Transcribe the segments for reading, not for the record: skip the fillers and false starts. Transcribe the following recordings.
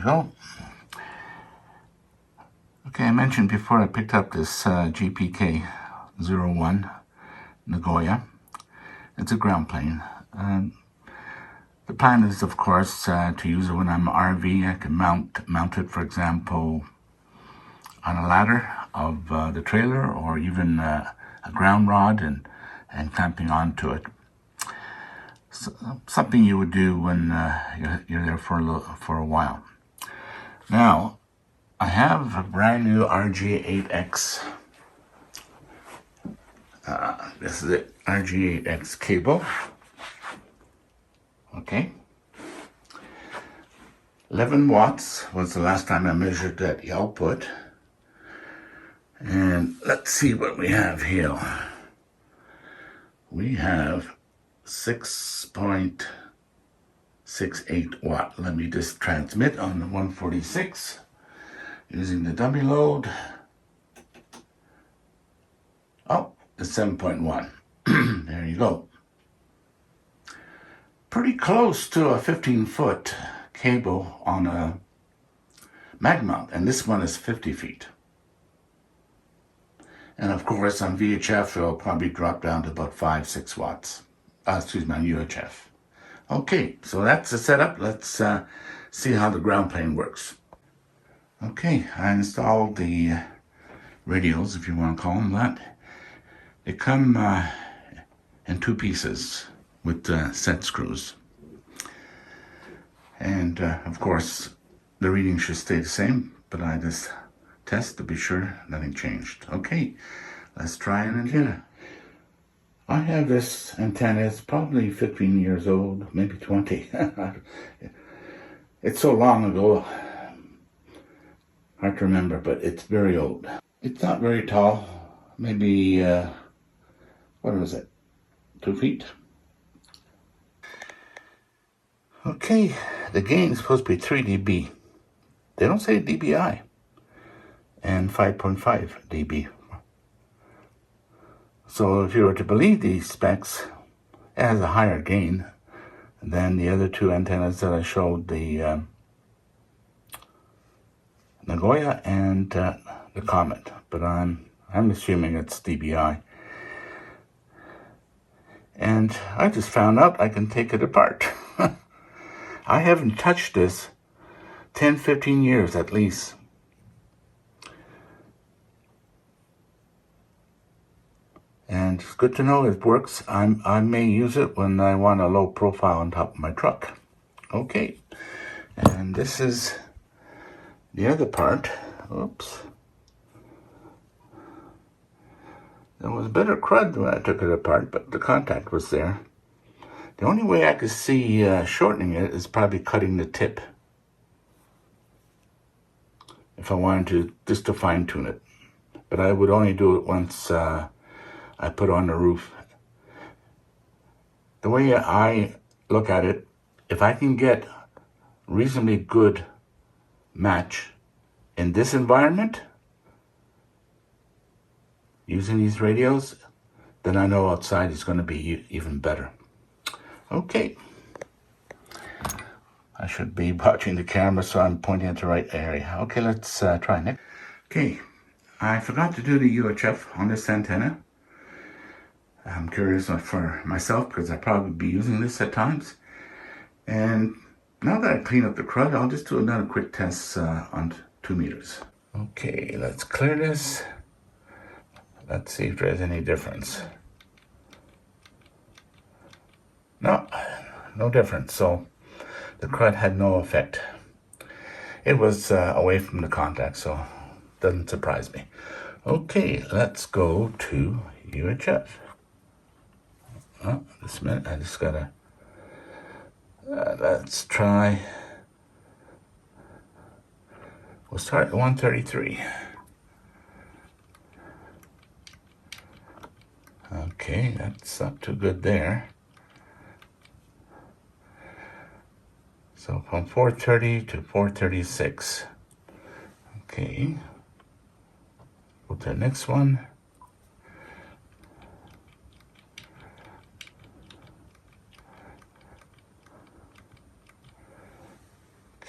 we go. Okay, I mentioned before I picked up this GPK-01 Nagoya. It's a ground plane. The plan is, of course, to use it when I'm RV. I can mount it, for example, on a ladder of the trailer, or even a ground rod and clamping onto it. So, something you would do when you're there for a while. Now, I have a brand new RG8X. This is it, RG8X cable. Okay. 11 watts was the last time I measured that output. And let's see what we have here. We have 6.68 watt. Let me just transmit on the 146 using the dummy load. Oh, it's 7.1. There you go. Pretty close to a 15-foot cable on a mag mount, and this one is 50 feet. And of course, on VHF, it'll probably drop down to about 5-6 watts. Excuse me, on UHF. Okay, so that's the setup. Let's see how the ground plane works. Okay, I installed the radios, if you want to call them that. They come in 2 pieces with set screws. And of course, the reading should stay the same, but I just test to be sure nothing changed. Okay, let's try an antenna. I have this antenna. It's probably 15 years old, maybe 20. It's so long ago, hard to remember, but it's very old. It's not very tall, maybe, what was it, 2 feet? Okay, the gain is supposed to be 3 dB. They don't say dBi. And 5.5 dB. So if you were to believe these specs, it has a higher gain than the other 2 antennas that I showed, the Nagoya and the Comet. But I'm assuming it's dBi. And I just found out I can take it apart. I haven't touched this 10-15 years at least. And it's good to know it works. I may use it when I want a low profile on top of my truck. Okay, and this is the other part. Oops. There was a bit of crud when I took it apart, but the contact was there. The only way I could see shortening it is probably cutting the tip, if I wanted to, just to fine tune it. But I would only do it once I put on the roof. The way I look at it, if I can get reasonably good match in this environment, using these radios, then I know outside is going to be even better. Okay. I should be watching the camera, so I'm pointing at the right area. Okay, let's try next. Okay, I forgot to do the UHF on this antenna. I'm curious for myself because I'll probably be using this at times. And now that I clean up the crud, I'll just do another quick test on 2 meters. Okay, let's clear this. Let's see if there's any difference. No, no difference. So the crud had no effect. It was away from the contact, so it doesn't surprise me. Okay, let's go to UHF. Oh, just a minute, I just gotta, let's try, we'll start at 133. Okay, that's not too good there. So from 430 to 436. Okay, go to the next one.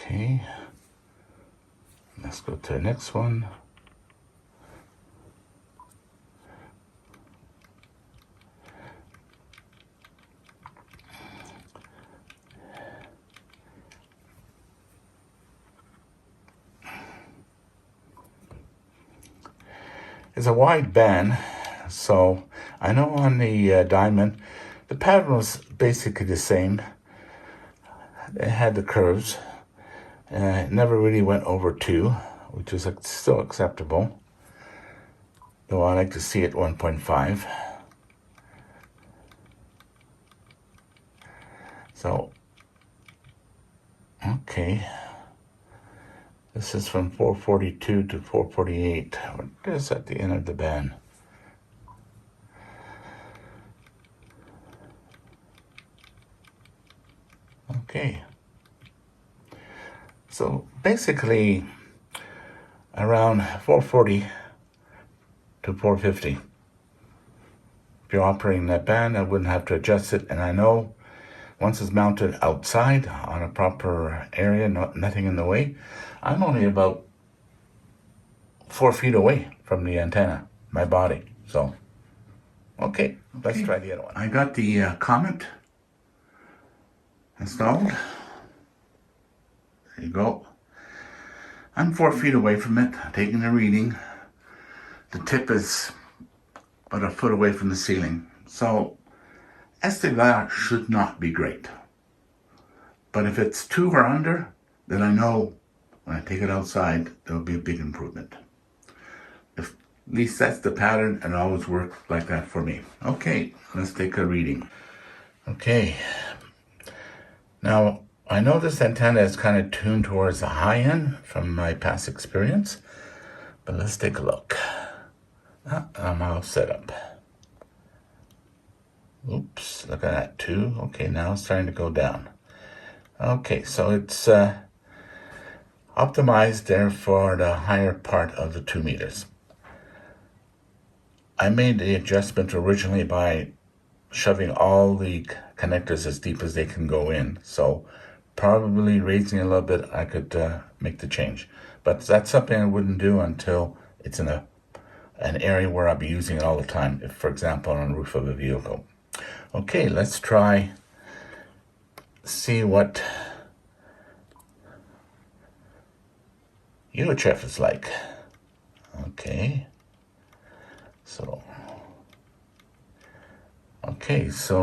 Okay, Let's go to the next one. It's a wide band, so I know on the diamond, the pattern was basically the same. It had the curves. It never really went over 2, which is still acceptable, though I like to see it 1.5. So, okay. This is from 442 to 448. What is at the end of the band? Okay. So basically around 440 to 450. If you're operating that band, I wouldn't have to adjust it. And I know once it's mounted outside on a proper area, nothing in the way, I'm only about 4 feet away from the antenna, my body. So, okay, let's try the other one. I got the Comet installed. There you go. I'm 4 feet away from it, taking the reading. The tip is about a foot away from the ceiling. So, estivar should not be great. But if it's 2 or under, then I know when I take it outside, there will be a big improvement. At least that's the pattern, and it always worked like that for me. Okay, let's take a reading. Okay. Now, I know this antenna is kind of tuned towards the high end from my past experience, but let's take a look. I'm all set up. Oops, look at that, 2. Okay, now it's starting to go down. Okay, so it's optimized there for the higher part of the 2 meters. I made the adjustment originally by shoving all the connectors as deep as they can go in. So probably raising a little bit, I could make the change. But that's something I wouldn't do until it's in an area where I'll be using it all the time. If, for example, on the roof of a vehicle. Okay, let's see what UHF is like. Okay. So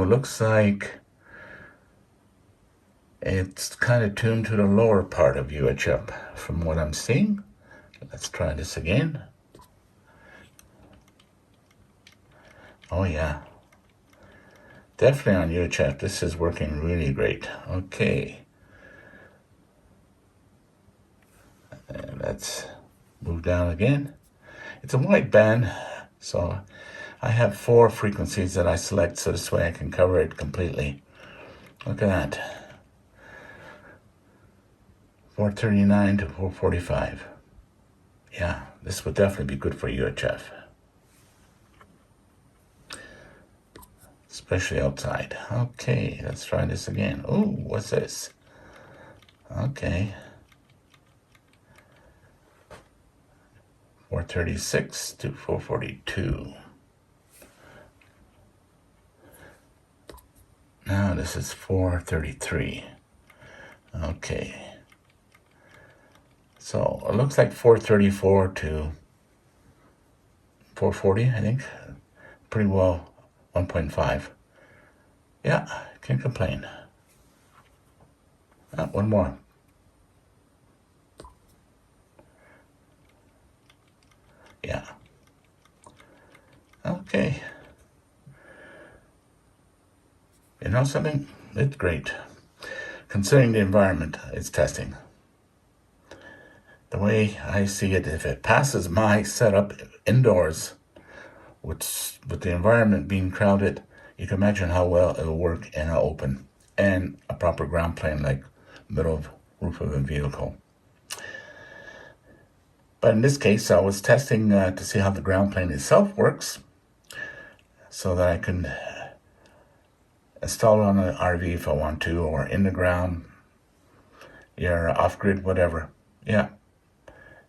it looks like it's kind of tuned to the lower part of UHF from what I'm seeing. Let's try this again. Oh yeah. Definitely on UHF, this is working really great. Okay. And let's move down again. It's a wide band, so I have 4 frequencies that I select, so this way I can cover it completely. Look at that. 439 to 445. Yeah, this would definitely be good for UHF. Especially outside. Okay, let's try this again. Oh, what's this? Okay. 436 to 442. Now this is 433. Okay. So it looks like 434 to 440, I think. Pretty well 1.5. Yeah, can't complain. One more. Yeah. Okay. You know something? It's great. Considering the environment it's testing. The way I see it, if it passes my setup indoors, with the environment being crowded, you can imagine how well it'll work in an open and a proper ground plane like middle of roof of a vehicle. But in this case, I was testing to see how the ground plane itself works so that I can install it on an RV if I want to, or in the ground, or off-grid, whatever. Yeah,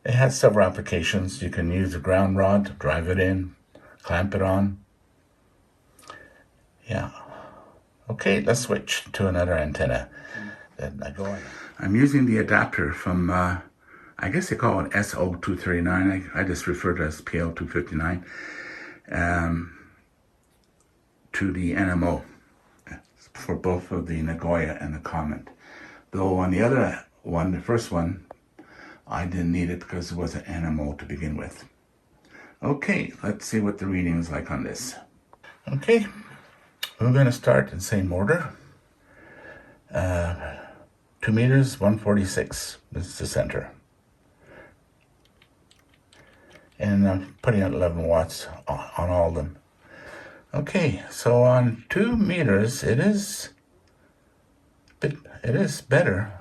It has several applications. You can use a ground rod, drive it in, clamp it on. Yeah. Okay, let's switch to another antenna. I'm using the adapter from, I guess they call it SO239. I just refer to it as PL259, to the NMO for both of the Nagoya and the Comet. Though on the other one, the first one, I didn't need it because it was an NMO to begin with. Okay, let's see what the reading is like on this. Okay, we're going to start in the same order. 2 meters, 146 is the center. And I'm putting out 11 watts on all of them. Okay, so on 2 meters, it is better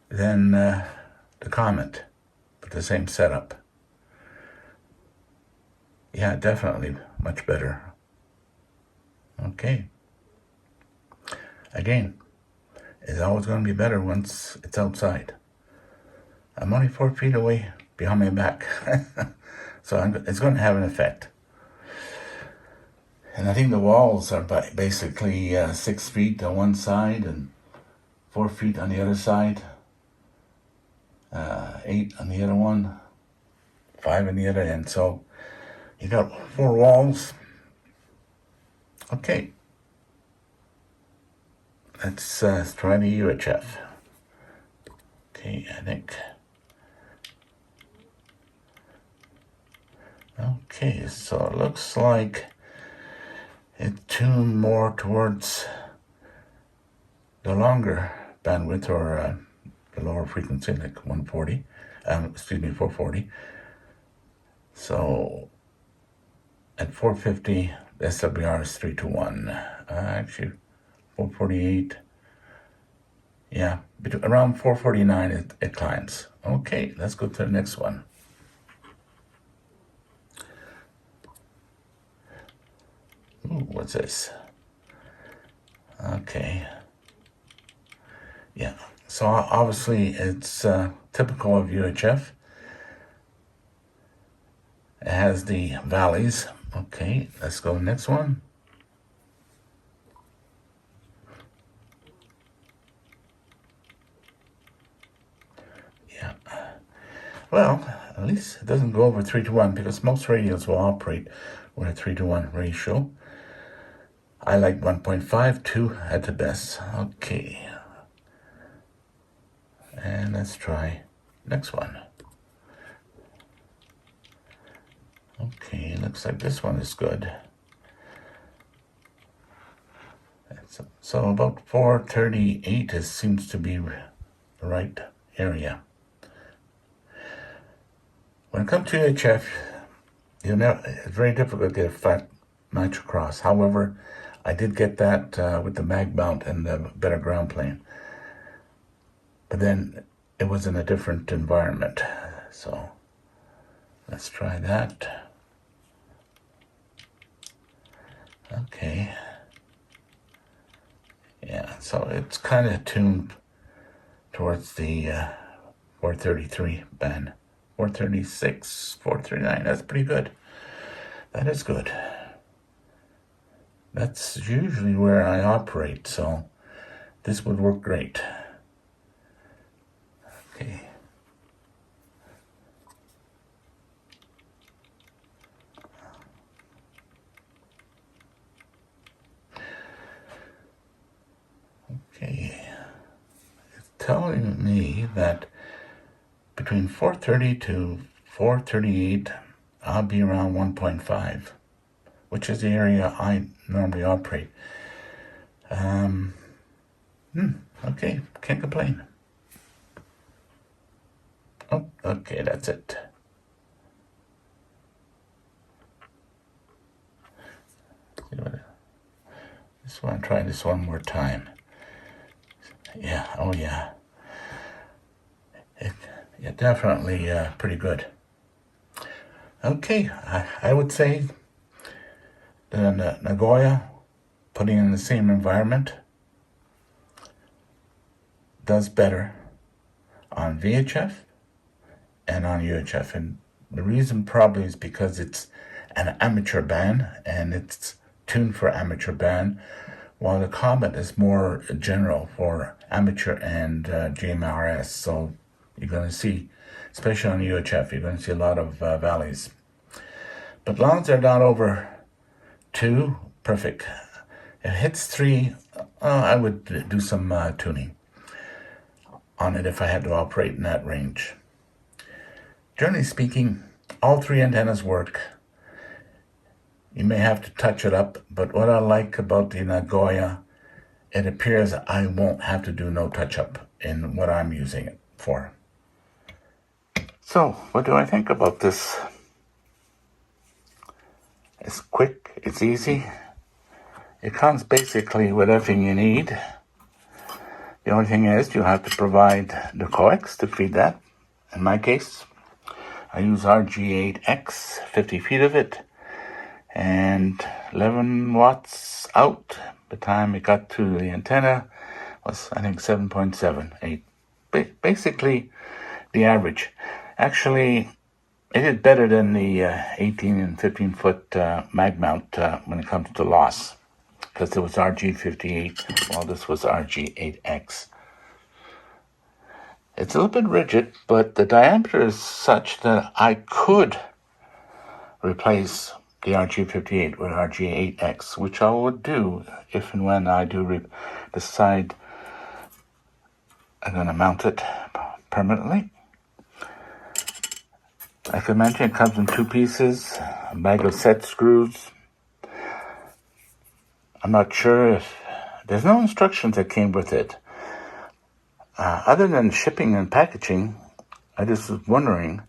than the Comet with the same setup. Yeah, definitely much better. Okay. Again, it's always going to be better once it's outside. I'm only 4 feet away behind my back, so it's going to have an effect. And I think the walls are basically 6 feet on one side and 4 feet on the other side, 8 on the other one, 5 on the other end. So you got 4 walls. Okay. Let's try the UHF. Okay, I think. Okay, so it looks like it's tuned more towards the longer bandwidth, or the lower frequency, like 440. So at 450, the SWR is 321. Actually, 448. Yeah, around 449 it climbs. Okay, let's go to the next one. Ooh, what's this? Okay. Yeah, so obviously it's typical of UHF. It has the valleys. Okay, let's go to the next one. Yeah. Well, at least it doesn't go over 3-to-1, because most radios will operate with a 3-to-1 ratio. I like 1.52 at the best. Okay. And let's try next one. Okay, looks like this one is good. So about 438 seems to be the right area. When it comes to UHF, it's very difficult to get a flat match across. However, I did get that with the mag mount and the better ground plane. But then it was in a different environment. So let's try that. Okay. Yeah, so it's kind of tuned towards the 433 band. 436, 439, that's pretty good. That is good. That's usually where I operate, so this would work great. Okay. Okay. It's telling me that between 430 to 438, I'll be around 1.5, which is the area I normally operate. Okay, can't complain. Oh, okay, that's it. Just want to try this one more time. Yeah, oh yeah. Yeah, definitely pretty good. Okay, I would say the Nagoya, putting in the same environment, does better on VHF and on UHF. And the reason probably is because it's an amateur band and it's tuned for amateur band, while the Comet is more general for amateur and GMRS. So you're going to see, especially on UHF, you're going to see a lot of valleys. But as long as they're not over 2, perfect. If it hits 3, I would do some tuning on it if I had to operate in that range. Generally speaking, all 3 antennas work. You may have to touch it up, but what I like about the Nagoya, it appears I won't have to do no touch-up in what I'm using it for. So, what do I think about this? It's quick, it's easy. It comes basically with everything you need. The only thing is you have to provide the coax to feed that. In my case, I use RG8X, 50 feet of it, and 11 watts out. By the time it got to the antenna was, I think, 7.78. Basically, the average. Actually, it did better than the 18 and 15 foot mag mount when it comes to loss, because it was RG58 while this was RG8X. It's a little bit rigid, but the diameter is such that I could replace the RG58 with RG8X, which I would do if and when I do decide I'm going to mount it permanently. Like I mentioned, it comes in 2 pieces, a bag of set screws. I'm not sure if there's no instructions that came with it. Other than shipping and packaging, I just was wondering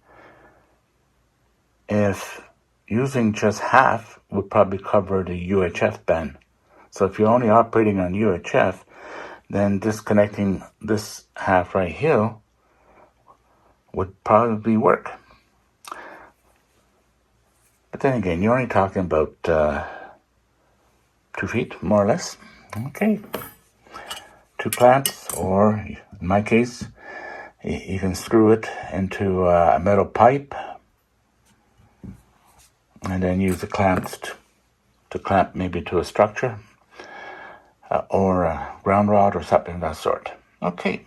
if using just half would probably cover the UHF band. So if you're only operating on UHF, then disconnecting this half right here would probably work. But then again, you're only talking about 2 feet, more or less. Okay. 2 clamps, or in my case, you can screw it into a metal pipe and then use the clamps to clamp maybe to a structure or a ground rod or something of that sort. Okay.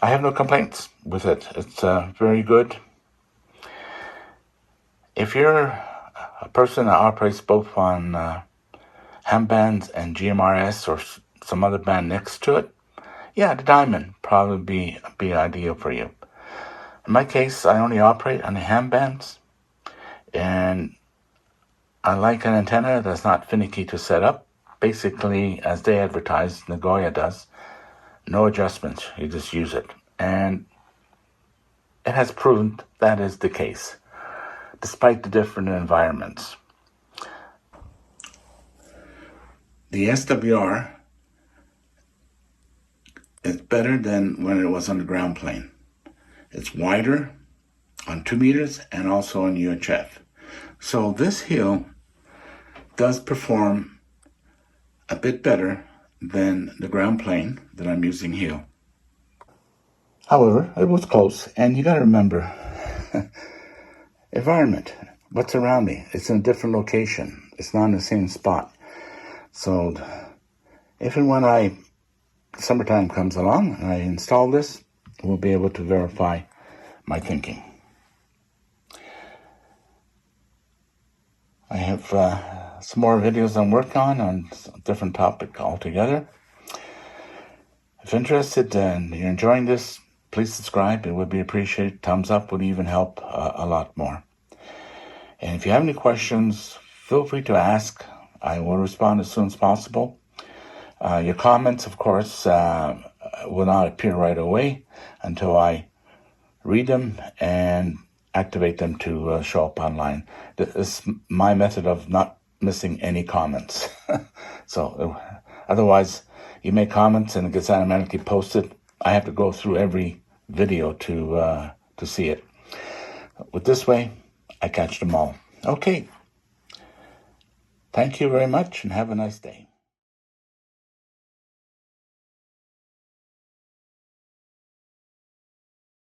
I have no complaints with it. It's very good. If you're a person that operates both on ham bands and GMRS or some other band next to it, yeah, the diamond probably be ideal for you. In my case, I only operate on the ham bands, and I like an antenna that's not finicky to set up. Basically, as they advertise, Nagoya does, no adjustments, you just use it. And it has proven that is the case, despite the different environments. The SWR is better than when it was on the ground plane. It's wider on 2 meters and also on UHF. So this hill does perform a bit better than the ground plane that I'm using here. However, it was close, and you gotta remember, environment, what's around me, it's in a different location. It's not in the same spot. So if and when summertime comes along and I install this, we'll be able to verify my thinking. I have some more videos I'm working on a different topic altogether. If interested and you're enjoying this, please subscribe. It would be appreciated. Thumbs up would even help a lot more. And if you have any questions, feel free to ask. I will respond as soon as possible. Your comments, of course, will not appear right away until I read them and activate them to show up online. This is my method of not missing any comments. So otherwise, you make comments and it gets automatically posted. I have to go through every video to see it. With this way, I catch them all. Okay. Thank you very much and have a nice day.